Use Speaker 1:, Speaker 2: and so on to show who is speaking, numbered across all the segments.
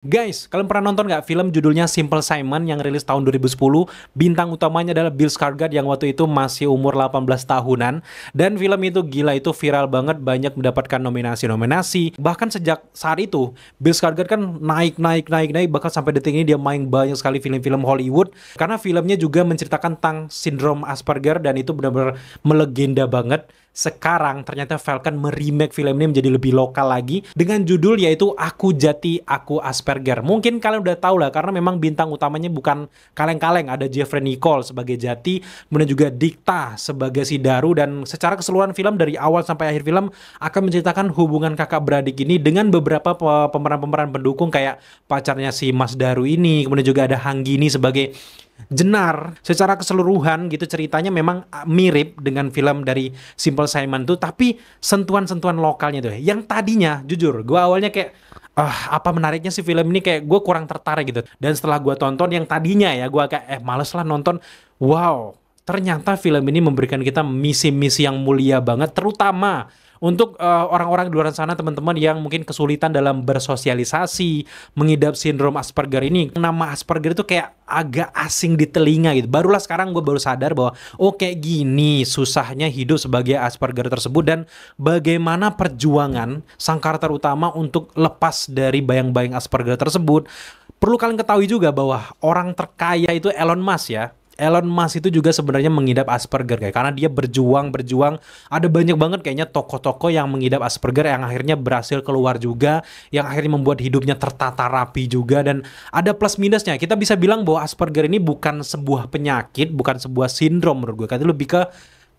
Speaker 1: Guys, kalian pernah nonton nggak film judulnya Simple Simon yang rilis tahun 2010? Bintang utamanya adalah Bill Skarsgård yang waktu itu masih umur 18 tahunan. Dan film itu gila, itu viral banget, banyak mendapatkan nominasi-nominasi. Bahkan sejak saat itu, Bill Skarsgård kan naik, bahkan sampai detik ini dia main banyak sekali film-film Hollywood. Karena filmnya juga menceritakan tentang sindrom Asperger dan itu benar-benar melegenda banget. Sekarang ternyata Falcon meremake film ini menjadi lebih lokal lagi dengan judul yaitu Aku Jati Aku Asperger. Mungkin kalian udah tahu lah karena memang bintang utamanya bukan kaleng-kaleng, ada Jeffrey Nicole sebagai Jati, kemudian juga Dikta sebagai si Daru, dan secara keseluruhan film dari awal sampai akhir film akan menceritakan hubungan kakak beradik ini dengan beberapa pemeran-pemeran pendukung kayak pacarnya si Mas Daru ini, kemudian juga ada Hanggini sebagai Jenar. Secara keseluruhan gitu ceritanya memang mirip dengan film dari Simple Simon tuh, tapi sentuhan-sentuhan lokalnya tuh yang tadinya jujur gue awalnya kayak apa menariknya sih film ini, kayak gue kurang tertarik gitu. Dan setelah gue tonton yang tadinya ya gue kayak males lah nonton, wow, ternyata film ini memberikan kita misi-misi yang mulia banget, terutama untuk orang-orang di luar sana, teman-teman yang mungkin kesulitan dalam bersosialisasi, mengidap sindrom Asperger ini. Nama Asperger itu kayak agak asing di telinga gitu. Barulah sekarang gue baru sadar bahwa oh kayak gini susahnya hidup sebagai Asperger tersebut, dan bagaimana perjuangan sang karakter utama untuk lepas dari bayang-bayang Asperger tersebut. Perlu kalian ketahui juga bahwa orang terkaya itu Elon Musk ya. Elon Musk itu juga sebenarnya mengidap Asperger kayak, karena dia berjuang, ada banyak banget kayaknya tokoh-tokoh yang mengidap Asperger yang akhirnya berhasil keluar juga, yang akhirnya membuat hidupnya tertata rapi juga. Dan ada plus minusnya. Kita bisa bilang bahwa Asperger ini bukan sebuah penyakit, bukan sebuah sindrom menurut gue, kan itu lebih ke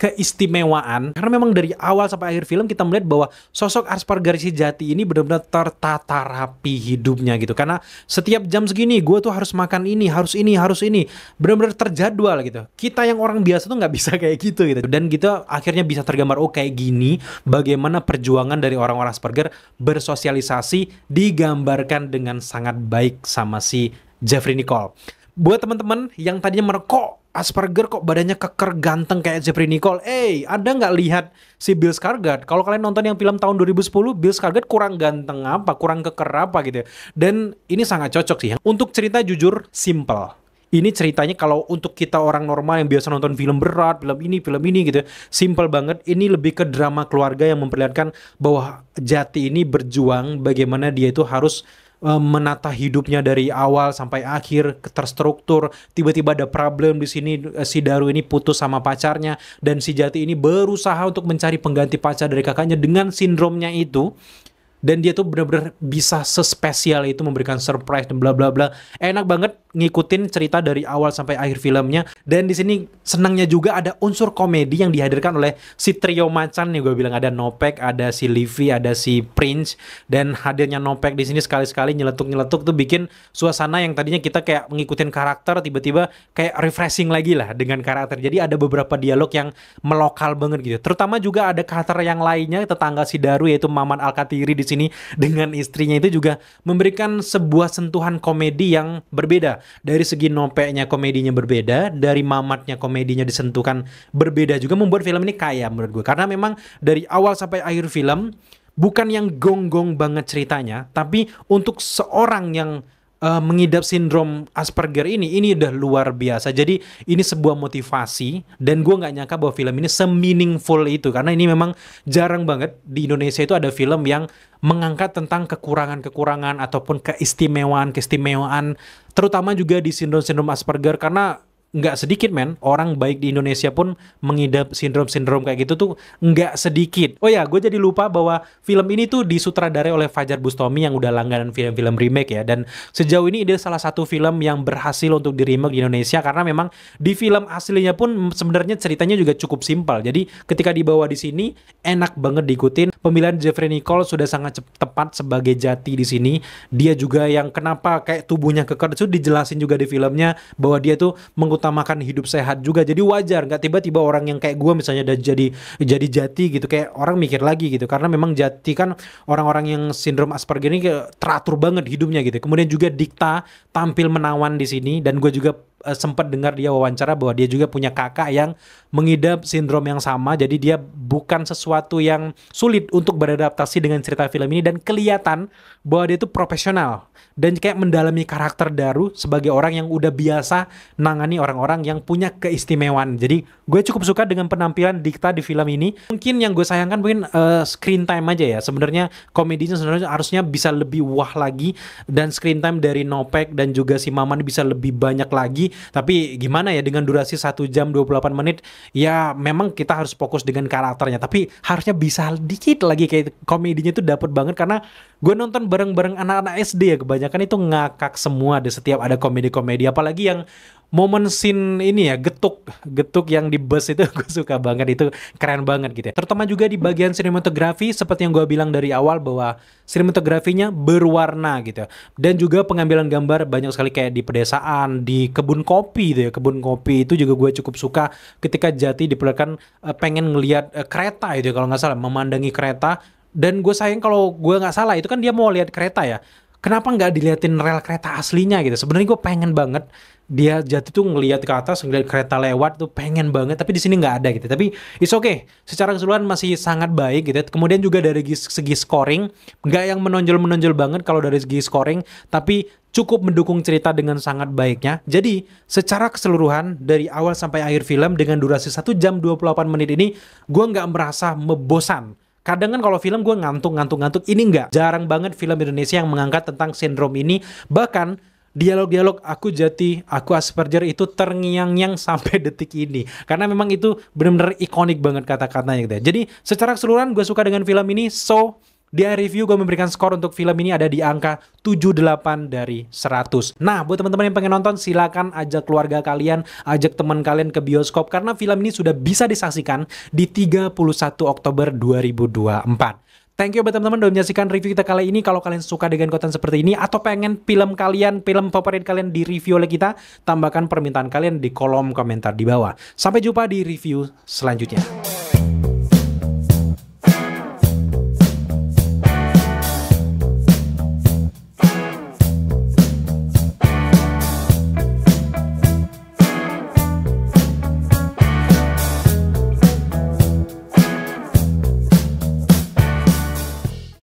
Speaker 1: keistimewaan, karena memang dari awal sampai akhir film kita melihat bahwa sosok Asperger si Jati ini benar-benar tertata rapi hidupnya gitu, karena setiap jam segini gue tuh harus makan ini, harus ini, benar-benar terjadwal gitu. Kita yang orang biasa tuh nggak bisa kayak gitu gitu, dan kita akhirnya bisa tergambar oh kayak gini bagaimana perjuangan dari orang-orang Asperger bersosialisasi digambarkan dengan sangat baik sama si Jeffrey Nicole. Buat teman-teman yang tadinya merokok Asperger kok badannya keker ganteng kayak Jeffrey Nicole. Ada nggak lihat si Bill Skarsgård? Kalau kalian nonton yang film tahun 2010, Bill Skarsgård kurang ganteng apa, kurang keker apa gitu ya. Dan ini sangat cocok sih. Untuk cerita jujur, simple. Ini ceritanya kalau untuk kita orang normal yang biasa nonton film berat, film ini gitu, simple banget. Ini lebih ke drama keluarga yang memperlihatkan bahwa Jati ini berjuang bagaimana dia itu harus menata hidupnya dari awal sampai akhir terstruktur. Tiba-tiba ada problem di sini, si Daru ini putus sama pacarnya dan si Jati ini berusaha untuk mencari pengganti pacar dari kakaknya dengan sindromnya itu. Dan dia tuh benar-benar bisa sespesial itu memberikan surprise dan bla bla bla. Enak banget ngikutin cerita dari awal sampai akhir filmnya. Dan di sini senangnya juga ada unsur komedi yang dihadirkan oleh si trio macan nih, gue bilang ada Nopek, ada si Livy, ada si Prince. Dan hadirnya Nopek di sini sekali-sekali nyeletuk-nyeletuk tuh bikin suasana yang tadinya kita kayak ngikutin karakter tiba-tiba kayak refreshing lagi lah dengan karakter. Jadi ada beberapa dialog yang melokal banget gitu. Terutama juga ada karakter yang lainnya, tetangga si Daru yaitu Maman Alkatiri di sini dengan istrinya itu juga memberikan sebuah sentuhan komedi yang berbeda. Dari segi Nopeknya komedinya berbeda, dari Mamatnya komedinya disentuhkan berbeda juga, membuat film ini kaya menurut gue. Karena memang dari awal sampai akhir film bukan yang gong-gong banget ceritanya, tapi untuk seorang yang mengidap sindrom Asperger ini udah luar biasa. Jadi ini sebuah motivasi, dan gue nggak nyangka bahwa film ini semeaningful itu, karena ini memang jarang banget di Indonesia itu ada film yang mengangkat tentang kekurangan-kekurangan ataupun keistimewaan-keistimewaan, terutama juga di sindrom-sindrom Asperger. Karena nggak sedikit orang baik di Indonesia pun mengidap sindrom-sindrom kayak gitu tuh nggak sedikit. Oh ya, gue jadi lupa bahwa film ini tuh disutradarai oleh Fajar Bustami yang udah langganan film-film remake ya. Dan sejauh ini dia salah satu film yang berhasil untuk di remake di Indonesia, karena memang di film aslinya pun sebenarnya ceritanya juga cukup simpel. Jadi ketika dibawa di sini enak banget diikutin. Pemilihan Jeffrey Nicole sudah sangat tepat sebagai Jati di sini. Dia juga yang kenapa kayak tubuhnya keker itu dijelasin juga di filmnya bahwa dia tuh mengutamakan hidup sehat juga. Jadi wajar nggak tiba-tiba orang yang kayak gue misalnya udah jadi Jati gitu, kayak orang mikir lagi gitu, karena memang Jati kan orang-orang yang sindrom Asperger ini teratur banget hidupnya gitu. Kemudian juga Dikta tampil menawan di sini, dan gue juga sempat dengar dia wawancara bahwa dia juga punya kakak yang mengidap sindrom yang sama, jadi dia bukan sesuatu yang sulit untuk beradaptasi dengan cerita film ini, dan kelihatan bahwa dia itu profesional dan kayak mendalami karakter Daru sebagai orang yang udah biasa nangani orang-orang yang punya keistimewaan. Jadi gue cukup suka dengan penampilan Dikta di film ini. Mungkin yang gue sayangkan mungkin screen time aja ya. Sebenarnya komedinya sebenarnya harusnya bisa lebih wah lagi, dan screen time dari Nopek dan juga si Maman bisa lebih banyak lagi. Tapi gimana ya, dengan durasi 1 jam 28 menit ya memang kita harus fokus dengan karakternya, tapi harusnya bisa dikit lagi kayak komedinya itu dapet banget. Karena gue nonton bareng-bareng anak-anak SD ya, kebanyakan itu ngakak semua deh setiap ada komedi-komedi, apalagi yang momen scene ini ya, getuk yang di bus itu gue suka banget, itu keren banget gitu ya. Terutama juga di bagian sinematografi, seperti yang gue bilang dari awal bahwa sinematografinya berwarna gitu, dan juga pengambilan gambar banyak sekali kayak di pedesaan, di kebun kopi gitu ya. Kebun kopi itu juga gue cukup suka ketika Jati diperlihatkan pengen ngelihat kereta itu ya, kalau nggak salah memandangi kereta. Dan gue sayang kalau gue nggak salah itu kan dia mau lihat kereta ya, kenapa nggak diliatin rel kereta aslinya gitu. Sebenarnya gue pengen banget dia Jati tuh ngelihat ke atas, ngelihat kereta lewat tuh pengen banget, tapi di sini nggak ada gitu. Tapi it's okay, secara keseluruhan masih sangat baik gitu. Kemudian juga dari segi scoring, nggak yang menonjol banget kalau dari segi scoring, tapi cukup mendukung cerita dengan sangat baiknya. Jadi secara keseluruhan dari awal sampai akhir film dengan durasi 1 jam 28 menit ini, gue nggak merasa membosan. Kadang kan kalau film gue ngantuk, ini enggak. Jarang banget film Indonesia yang mengangkat tentang sindrom ini. Bahkan dialog-dialog aku Jati, aku Asperger itu terngiang-ngiang sampai detik ini. Karena memang itu benar-benar ikonik banget kata-katanya gitu ya. Jadi secara keseluruhan gue suka dengan film ini. So, di review gue memberikan skor untuk film ini ada di angka 78 dari 100. Nah, buat teman-teman yang pengen nonton, silakan ajak keluarga kalian, ajak teman kalian ke bioskop, karena film ini sudah bisa disaksikan di 31 Oktober 2024. Thank you buat teman-teman udah menyaksikan review kita kali ini. Kalau kalian suka dengan konten seperti ini, atau pengen film favorit kalian di review oleh kita, tambahkan permintaan kalian di kolom komentar di bawah. Sampai jumpa di review selanjutnya.